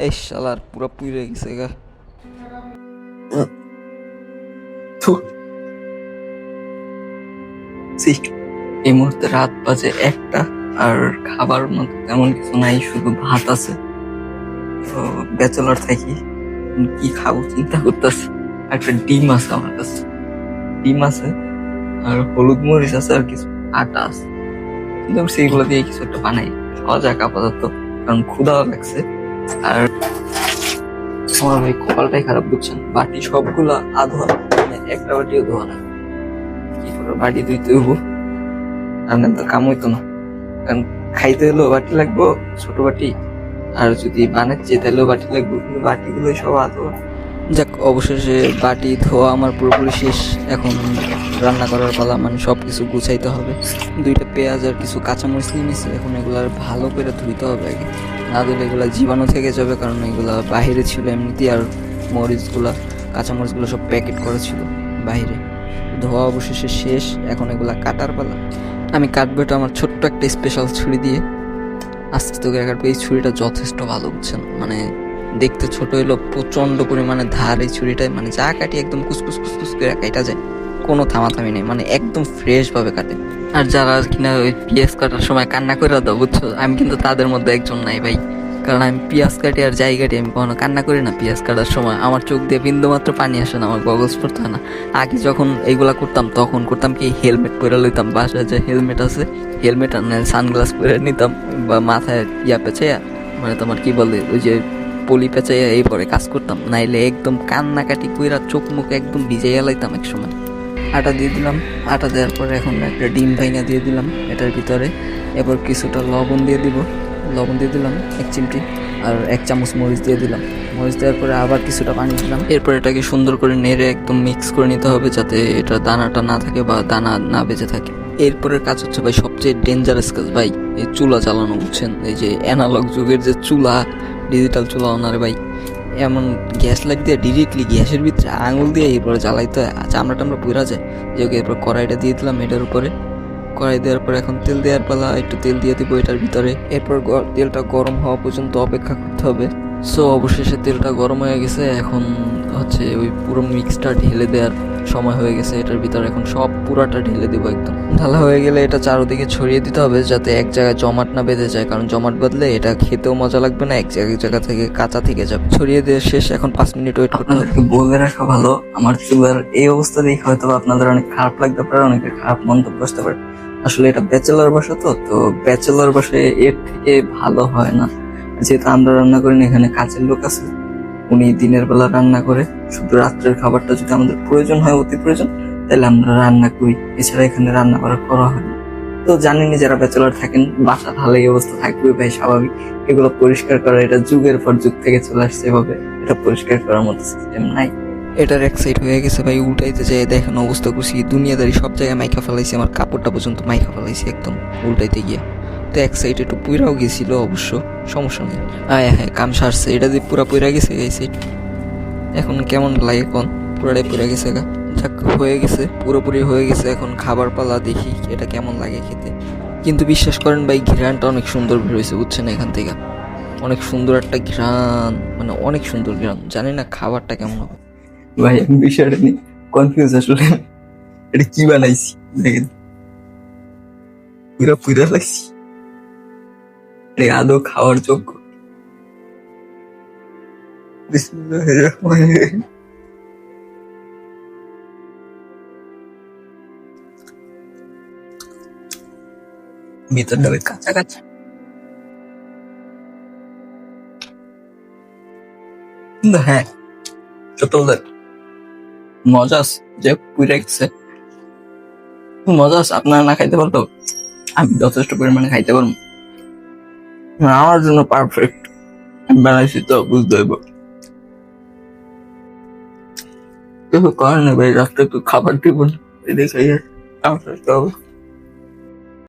এই শালার পুরো পুড়ে গেছে গা। থু, ছি। এই মুহূর্তে রাত বাজে 1টা, আর খাবার মতো তেমন কিছু নাই, শুধু ভাত আছে। তো ব্যাচেলর থাকি, কি খাবো চিন্তা করতেছি। একটা ডিম আছে আমার কাছে, ডিম আছে আর হলুদ মরিচ আছে আর কিছু আটা আছে। কিন্তু আমি সেইগুলো দিয়ে কিছু একটা বানাই, খাওয়া যাক আপাতত, কারণ ক্ষুধাও লাগছে। আর আমার ভাই কপালটাই খারাপ, বুঝছেন, বাটি সবগুলো আধো, মানে একটা বাটিও ধোয়া না। কি করে বাটি ধুইতে হইব, আর না তো কাম হইতো না। কারণ খাইতে হলেও বাটি লাগবো, ছোট বাটি, আর যদি বানাচ্ছি তাহলেও বাটি লাগবে, কিন্তু বাটিগুলো সব আধো। যাক, অবশেষে বাটি ধোয়া আমার পুরোপুরি শেষ। এখন রান্না করার পালা, মানে সব কিছু গুছাইতে হবে। 2টা পেঁয়াজ আর কিছু কাঁচামরিচ নিয়ে নিয়েছি, এখন এগুলো ভালো করে ধুইতে হবে আগে, না ধুলে এগুলো জীবাণু থেকে যাবে, কারণ এগুলো বাইরে ছিল এমনিতেই। আর মরিচগুলা, কাঁচামরিচগুলো সব প্যাকেট করা ছিল বাইরে। ধোয়া অবশেষে শেষ, এখন এগুলা কাটার পালা। আমি কাটবো এটা আমার ছোট্ট একটা স্পেশাল ছুরি দিয়ে। আস্তে তো কাটবো। এই ছুরিটা যথেষ্ট ভালো, বুঝছেন, মানে দেখতে ছোট হইলো, প্রচন্ড পরিমাণে ধার এই ছুরিটায়, মানে যা কাটি একদম কুচকুচ কুচকুচ করে কাটা যায়, কোনো থামাথামি নেই, মানে একদম ফ্রেশ ভাবে কাটে। আর যারা কিনা ওই পেঁয়াজ কাটার সময় কান্না করে দাও, বুঝছো, আমি কিন্তু তাদের মধ্যে একজন নাই ভাই। কারণ আমি পেঁয়াজ কাটি আর যাই কাটি, আমি কখনো কান্না করি না। পেঁয়াজ কাটার সময় আমার চোখ দিয়ে বিন্দু মাত্র পানি আসে না, আমার গগলস পড়তে হয় না। আগে যখন এইগুলা করতাম তখন করতাম কি, হেলমেট পরে লইতাম, বাসায় যে হেলমেট আছে, হেলমেট আর সানগ্লাস পরে নিতাম, বা মাথায় পেঁচাইয়া, মানে তোমার কি বলে ওই যে পলি পেঁচাইয়া এই পরে কাজ করতাম, নাইলে একদম কান্নাকাটি কইরা চোখ মুখ একদম ভিজাইয়া লাইতাম এক সময়। আটা দিয়ে দিলাম, আটা দেওয়ার পরে এখন একটা ডিম ভাঙা দিয়ে দিলাম এটার ভিতরে। এরপর কিছুটা লবণ দিয়ে দিব, লবণ দিয়ে দিলাম 1 চিমটি, আর 1 চামচ মরিচ দিয়ে দিলাম। মরিচ দেওয়ার পরে আবার কিছুটা পানি দিলাম। এরপর এটাকে সুন্দর করে নেড়ে একদম মিক্স করে নিতে হবে, যাতে এটা দানাটা না থাকে বা দানা না বেঁচে থাকে। এরপরের কাজ হচ্ছে ভাই সবচেয়ে ডেঞ্জারাস কাজ ভাই, এই চুলা চালানো, বুঝছেন, এই যে অ্যানালগ যুগের যে চুলা, ডিজিটাল চুলা ওনারে ভাই, এমন গ্যাস লাইট দিয়ে ডিরেক্টলি গ্যাসের ভিতরে আঙুল দিয়ে এরপরে জ্বালাইতে হয়, চামড়া টামড়া পুরা যায়। যে এরপর কড়াইটা দিয়ে দিলাম এটার উপরে। কড়াই দেওয়ার পর এখন তেল দেওয়ার পালা, একটু তেল দিয়ে দিব এটার ভিতরে। এরপর তেলটা গরম হওয়া পর্যন্ত অপেক্ষা করতে হবে। সো অবশেষে তেলটা গরম হয়ে গেছে, এখন হচ্ছে ওই পুরো মিক্সটা ঢেলে দেওয়ার সময় হয়ে গেছে। এটার ভিতরে এখন সব পুরাটা ঢেলে দেবো একদম। ঢালা হয়ে গেলে এটা চারোদিকে ছড়িয়ে দিতে হবে, যাতে এক জায়গায় জমাট না বেঁধে যায়, কারণ জমাট বাঁধলে এটা খেতেও মজা লাগবে না, এক জায়গা থেকে কাঁচা থেকে যাবে। ছড়িয়ে দিয়ে শেষ, এখন 5 মিনিট ওয়েট করতে হবে। আপনাদেরকে বলে রাখা ভালো, আমার চুলার এই অবস্থা দেখে হয়তো আপনাদের অনেক খারাপ লাগতে পারে, অনেকের খারাপ মন্তব্য আসতে পারে। আসলে এটা ব্যাচেলর বাসা, তো ব্যাচেলর বাসায় এর থেকে ভালো হয় না। যেহেতু আমরা রান্না করি না, এখানে কাজের লোক আছে, উনি দিনের বেলা রান্না করে, শুধু রাত্রের খাবারটা যদি আমাদের প্রয়োজন হয়, অতি প্রয়োজন, তাহলে আমরা রান্না করি, এছাড়া এখানে রান্না করা হয় না। তো জানেনই, যারা ব্যাচেলর থাকেন বাসা তাহলে এই অবস্থা থাকবে ভাই, স্বাভাবিক। এগুলো পরিষ্কার করা, এটা যুগের পর যুগ থেকে চলে আসছে, এভাবে এটা পরিষ্কার করার মতো সিস্টেম নাই। এটার এক সাইড হয়ে গেছে ভাই, উল্টাইতে যাই দেখেন অবস্থা করছি, দুনিয়াদারি সব জায়গায় মাইকা ফেলাইছি, আমার কাপড়টা পর্যন্ত মাইকা ফেলাইছি একদম উল্টাইতে গিয়া। তো এক সাইড একটু পুইরাও গেছিল, অবশ্য সমস্যা নেই। হ্যাঁ, কাম সারছে, এটা দিয়ে পুরা পুইরা গেছে এই সাইড। এখন কেমন লাগে কোন, পুরাটাই পুরা গেছে গা। যাক, হয়ে গেছে, পুরোপুরি হয়ে গেছে। এখন খাবার পালা, দেখি এটা কেমন লাগে খেতে। কিন্তু বিশ্বাস করেন ভাই, ঘ্রাণটা অনেক সুন্দর বের হয়েছে, বুঝছেন, এখান থেকে অনেক সুন্দর একটা ঘ্রাণ, মানে অনেক সুন্দর ঘ্রাণ। জানি না খাবারটা কেমন হবে ভাই, আমি বিষয়টা নিয়ে কনফিউজ আসলে। এটা কি বানাইছি দেখেন, পুরা পুরা লাগছি, এটা আদৌ খাওয়ার যোগ্য? বিসমিল্লাহির রহমানির রহিম। ভিতরটা ওই কাঁচা কাঁচা, কিন্তু হ্যাঁ, ছোটদের মজা আছে, যে পুরা গেছে মজা আছে। আপনারা না খাইতে পারতো, আমি যথেষ্ট পরিমাণে খাইতে পারবো, আমার জন্য পারফেক্ট। আমি বানাইছি তো, বুঝতে হইব। কিছু করার নেই ভাই, রাস্তায় একটু খাবার দিব না, এই দেখে আমার